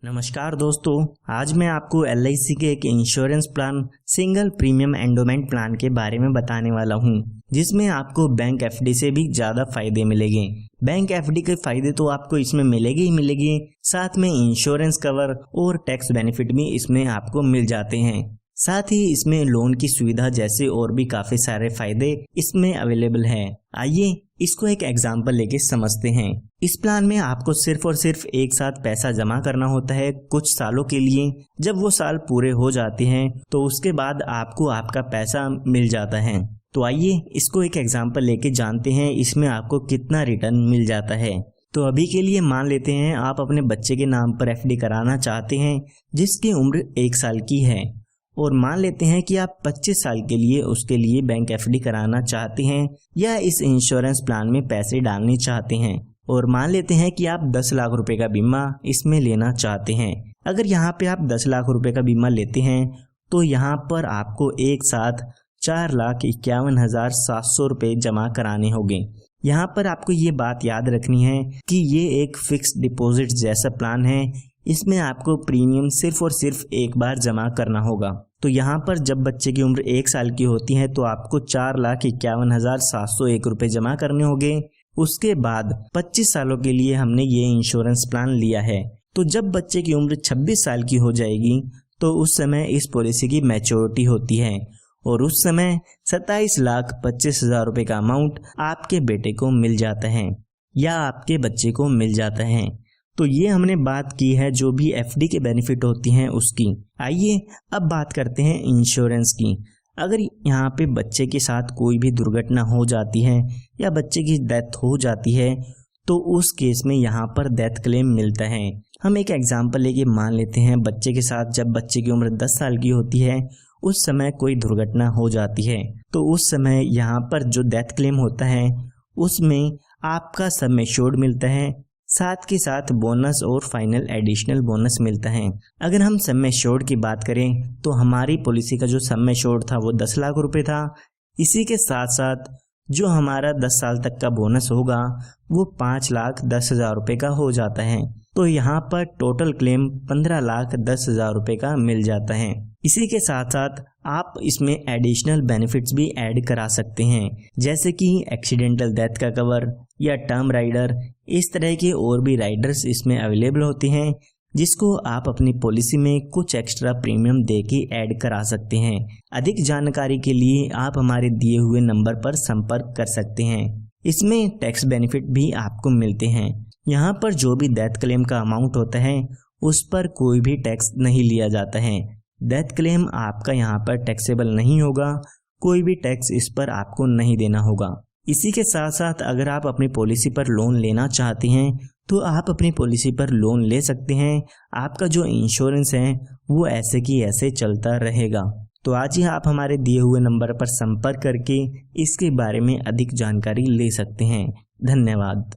नमस्कार दोस्तों, आज मैं आपको LIC के एक insurance plan single premium endowment plan के बारे में बताने वाला हूं, जिसमें आपको बैंक FD से भी ज़्यादा फायदे मिलेंगे। बैंक FD के फायदे तो आपको इसमें मिलेंगे ही मिलेंगे, साथ में इंश्योरेंस कवर और टैक्स बेनिफिट भी इसमें आपको मिल जाते हैं। साथ ही इसमें लोन की सुविधा जैसे और भी काफ़ी सारे फायदे इसमें अवेलेबल हैं। आइए इसको एक एग्जाम्पल लेके समझते हैं। इस प्लान में आपको सिर्फ और सिर्फ एक साथ पैसा जमा करना होता है कुछ सालों के लिए। जब वो साल पूरे हो जाते हैं तो उसके बाद आपको आपका पैसा मिल जाता है। तो आइए इसको एक एग्जाम्पल लेके जानते हैं इसमें आपको कितना रिटर्न मिल जाता है। तो अभी के लिए मान लेते हैं आप अपने बच्चे के नाम पर FD कराना चाहते हैं जिसकी उम्र 1 साल की है, और मान लेते हैं कि आप 25 साल के लिए उसके लिए बैंक FD कराना चाहते हैं या इस इंश्योरेंस प्लान में पैसे डालने चाहते हैं, और मान लेते हैं कि आप 10 लाख रुपए का बीमा इसमें लेना चाहते हैं। अगर यहाँ पे आप 10 लाख रुपए का बीमा लेते हैं तो यहाँ पर आपको एक साथ 4,51,700 रुपये जमा कराने होंगे। यहाँ पर आपको ये बात याद रखनी है कि ये एक फिक्स डिपॉजिट जैसा प्लान है, इसमें आपको प्रीमियम सिर्फ और सिर्फ एक बार जमा करना होगा। तो यहाँ पर जब बच्चे की उम्र 1 साल की होती है तो आपको 4,51,701 रुपये जमा करने होंगे। उसके बाद 25 सालों के लिए हमने ये इंश्योरेंस प्लान लिया है, तो जब बच्चे की उम्र 26 साल की हो जाएगी तो उस समय इस पॉलिसी की मैच्योरिटी होती है, और उस समय 27,25,000 रुपये का अमाउंट आपके बेटे को मिल जाता है या आपके बच्चे को मिल जाता है। तो ये हमने बात की है जो भी FD के बेनिफिट होती हैं उसकी। आइए अब बात करते हैं इंश्योरेंस की। अगर यहाँ पे बच्चे के साथ कोई भी दुर्घटना हो जाती है या बच्चे की डेथ हो जाती है तो उस केस में यहाँ पर डेथ क्लेम मिलता है। हम एक एग्जांपल लेके मान लेते हैं बच्चे के साथ जब बच्चे की उम्र 10 साल की होती है उस समय कोई दुर्घटना हो जाती है, तो उस समय यहाँ पर जो डेथ क्लेम होता है उसमें आपका सम एश्योर्ड मिलता है, साथ के साथ बोनस और फाइनल एडिशनल बोनस मिलता है। अगर हम सम एश्योर्ड की बात करें तो हमारी पॉलिसी का जो सम एश्योर्ड था वो 10 लाख रुपए था। इसी के साथ साथ जो हमारा 10 साल तक का बोनस होगा वो 5,10,000 रुपये का हो जाता है। तो यहाँ पर टोटल क्लेम 15,10,000 रुपये का मिल जाता है। इसी के साथ साथ आप इसमें एडिशनल बेनिफिट्स भी ऐड करा सकते हैं, जैसे कि एक्सीडेंटल डेथ का कवर या टर्म राइडर। इस तरह के और भी राइडर्स इसमें अवेलेबल होते हैं जिसको आप अपनी पॉलिसी में कुछ एक्स्ट्रा प्रीमियम दे के ऐड करा सकते हैं। अधिक जानकारी के लिए आप हमारे दिए हुए नंबर पर संपर्क कर सकते हैं। इसमें टैक्स बेनिफिट भी आपको मिलते हैं। यहाँ पर जो भी डेथ क्लेम का अमाउंट होता है उस पर कोई भी टैक्स नहीं लिया जाता है। डेथ क्लेम आपका यहाँ पर टैक्सेबल नहीं होगा, कोई भी टैक्स इस पर आपको नहीं देना होगा। इसी के साथ साथ अगर आप अपनी पॉलिसी पर लोन लेना चाहते हैं तो आप अपनी पॉलिसी पर लोन ले सकते हैं। आपका जो इंश्योरेंस है वो ऐसे की ऐसे चलता रहेगा। तो आज ही आप हमारे दिए हुए नंबर पर संपर्क करके इसके बारे में अधिक जानकारी ले सकते हैं। धन्यवाद।